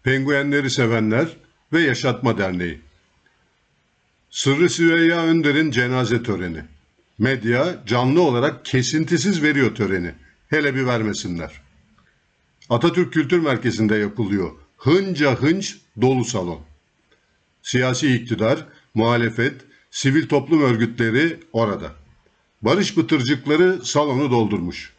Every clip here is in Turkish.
Penguenleri Sevenler ve Yaşatma Derneği. Sırrı Süreyya Önder'in cenaze töreni. Medya canlı olarak kesintisiz veriyor töreni. Hele bir vermesinler. Atatürk Kültür Merkezi'nde yapılıyor. Hınca hınç dolu salon. Siyasi iktidar, muhalefet, sivil toplum örgütleri orada. Barış pıtırcıkları salonu doldurmuş.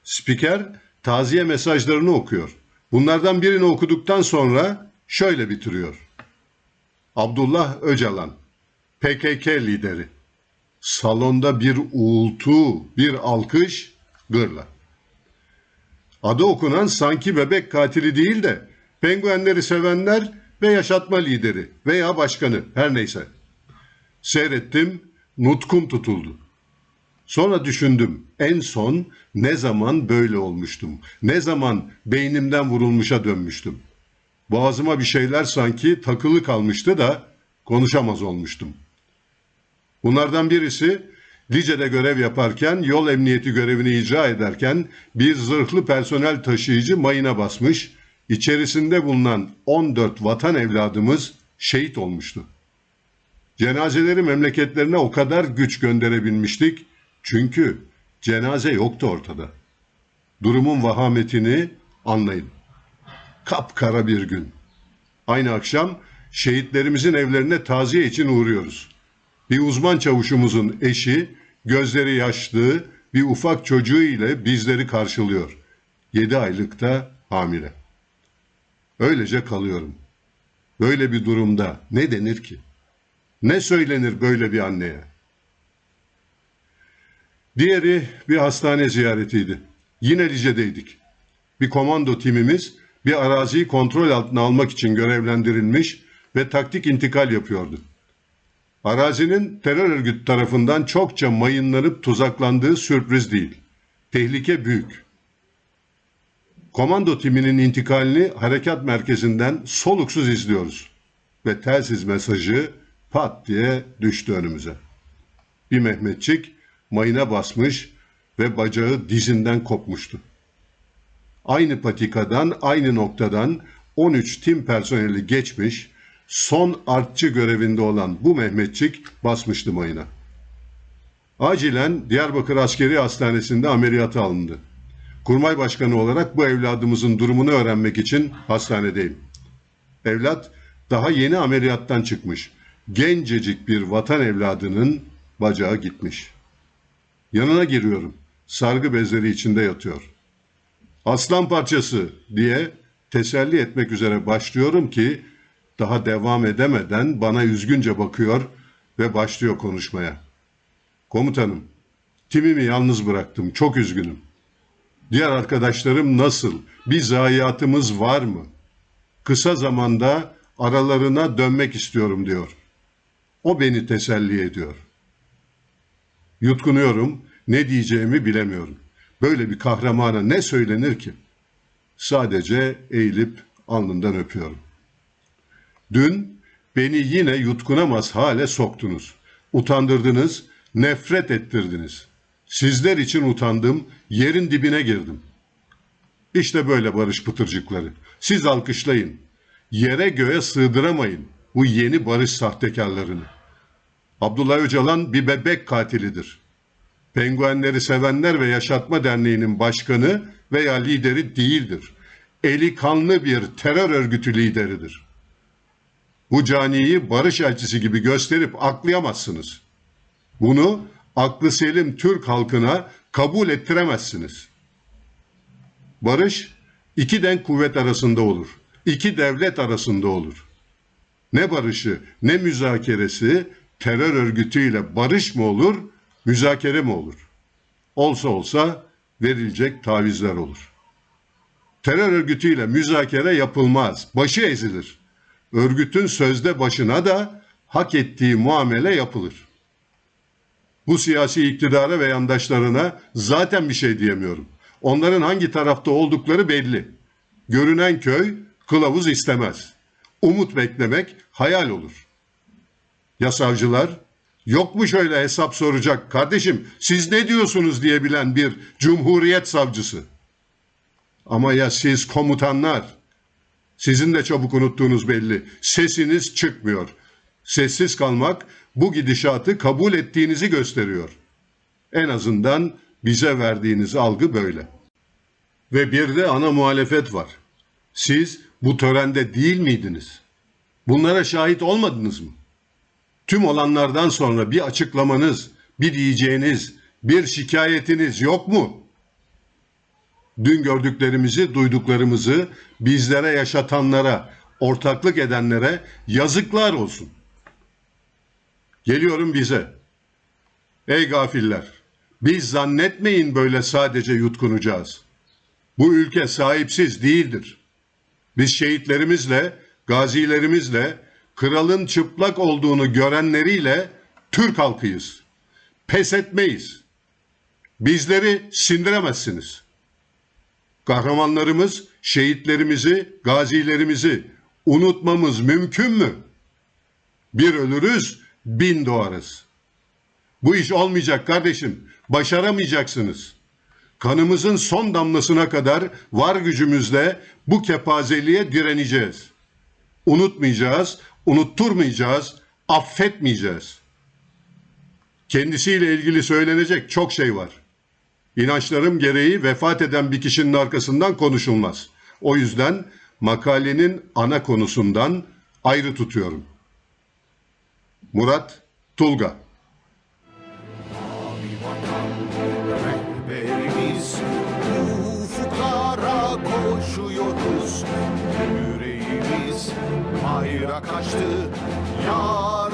Spiker taziye mesajlarını okuyor. Bunlardan birini okuduktan sonra şöyle bitiriyor. Abdullah Öcalan, PKK lideri. Salonda bir uğultu, bir alkış, gırla. Adı okunan sanki bebek katili değil de penguenleri sevenler ve yaşatma lideri veya başkanı, her neyse. Seyrettim, nutkum tutuldu. Sonra düşündüm, en son ne zaman böyle olmuştum? Ne zaman beynimden vurulmuşa dönmüştüm? Boğazıma bir şeyler sanki takılı kalmıştı da konuşamaz olmuştum. Bunlardan birisi Lice'de görev yaparken, yol emniyeti görevini icra ederken bir zırhlı personel taşıyıcı mayına basmış, içerisinde bulunan 14 vatan evladımız şehit olmuştu. Cenazeleri memleketlerine o kadar güç gönderebilmiştik, çünkü cenaze yoktu ortada. Durumun vahametini anlayın. Kapkara bir gün. Aynı akşam şehitlerimizin evlerine taziye için uğruyoruz. Bir uzman çavuşumuzun eşi, gözleri yaşlı, bir ufak çocuğu ile bizleri karşılıyor. 7 aylıkta hamile. Öylece kalıyorum. Böyle bir durumda ne denir ki? Ne söylenir böyle bir anneye? Diğeri bir hastane ziyaretiydi. Yine Lice'deydik. Bir komando timimiz bir araziyi kontrol altına almak için görevlendirilmiş ve taktik intikal yapıyordu. Arazinin terör örgütü tarafından çokça mayınlanıp tuzaklandığı sürpriz değil. Tehlike büyük. Komando timinin intikalini harekat merkezinden soluksuz izliyoruz. Ve telsiz mesajı pat diye düştü önümüze. Bir Mehmetçik mayına basmış ve bacağı dizinden kopmuştu. Aynı patikadan, aynı noktadan 13 tim personeli geçmiş, son artçı görevinde olan bu Mehmetçik basmıştı mayına. Acilen Diyarbakır Askeri Hastanesi'nde ameliyata alındı. Kurmay Başkanı olarak bu evladımızın durumunu öğrenmek için hastanedeyim. Evlat daha yeni ameliyattan çıkmış. Gencecik bir vatan evladının bacağı gitmiş. Yanına giriyorum. Sargı bezleri içinde yatıyor. Aslan parçası diye teselli etmek üzere başlıyorum ki daha devam edemeden bana üzgünce bakıyor ve başlıyor konuşmaya. Komutanım, timimi yalnız bıraktım. Çok üzgünüm. Diğer arkadaşlarım nasıl? Bir zayiatımız var mı? Kısa zamanda aralarına dönmek istiyorum diyor. O beni teselli ediyor. Yutkunuyorum, ne diyeceğimi bilemiyorum. Böyle bir kahramana ne söylenir ki? Sadece eğilip alnından öpüyorum. Dün beni yine yutkunamaz hale soktunuz. Utandırdınız, nefret ettirdiniz. Sizler için utandım, yerin dibine girdim. İşte böyle barış pıtırcıkları. Siz alkışlayın. Yere göğe sığdıramayın bu yeni barış sahtekarlarını. Abdullah Öcalan bir bebek katilidir. Penguenleri Sevenler ve Yaşatma Derneği'nin başkanı veya lideri değildir. Eli kanlı bir terör örgütü lideridir. Bu caniyi barış elçisi gibi gösterip aklayamazsınız. Bunu aklı selim Türk halkına kabul ettiremezsiniz. Barış iki denk kuvvet arasında olur. İki devlet arasında olur. Ne barışı ne müzakeresi terör örgütüyle barış mı olur, müzakere mi olur? Olsa olsa verilecek tavizler olur. Terör örgütüyle müzakere yapılmaz, başı ezilir. Örgütün sözde başına da hak ettiği muamele yapılır. Bu siyasi iktidara ve yandaşlarına zaten bir şey diyemiyorum. Onların hangi tarafta oldukları belli. Görünen köy kılavuz istemez. Umut beklemek hayal olur. Ya savcılar? Yok mu şöyle hesap soracak, kardeşim siz ne diyorsunuz diyebilen bir cumhuriyet savcısı? Ama ya siz komutanlar? Sizin de çabuk unuttuğunuz belli. Sesiniz çıkmıyor. Sessiz kalmak bu gidişatı kabul ettiğinizi gösteriyor. En azından bize verdiğiniz algı böyle. Ve bir de ana muhalefet var. Siz bu törende değil miydiniz? Bunlara şahit olmadınız mı? Tüm olanlardan sonra bir açıklamanız, bir diyeceğiniz, bir şikayetiniz yok mu? Dün gördüklerimizi, duyduklarımızı bizlere yaşatanlara, ortaklık edenlere yazıklar olsun. Geliyorum bize. Ey gafiller, biz zannetmeyin böyle sadece yutkunacağız. Bu ülke sahipsiz değildir. Biz şehitlerimizle, gazilerimizle, kralın çıplak olduğunu görenleriyle Türk halkıyız. Pes etmeyiz. Bizleri sindiremezsiniz. Kahramanlarımız, şehitlerimizi, gazilerimizi unutmamız mümkün mü? Bir ölürüz, 1000 doğarız. Bu iş olmayacak kardeşim. Başaramayacaksınız. Kanımızın son damlasına kadar var gücümüzle bu kepazeliğe direneceğiz. Unutmayacağız, unutturmayacağız, affetmeyeceğiz. Kendisiyle ilgili söylenecek çok şey var. İnançlarım gereği vefat eden bir kişinin arkasından konuşulmaz. O yüzden makalenin ana konusundan ayrı tutuyorum. Murat Tulga. Rehberimiz ufuklara koşuyoruz. Yüreğimiz bayrak açtı. Ya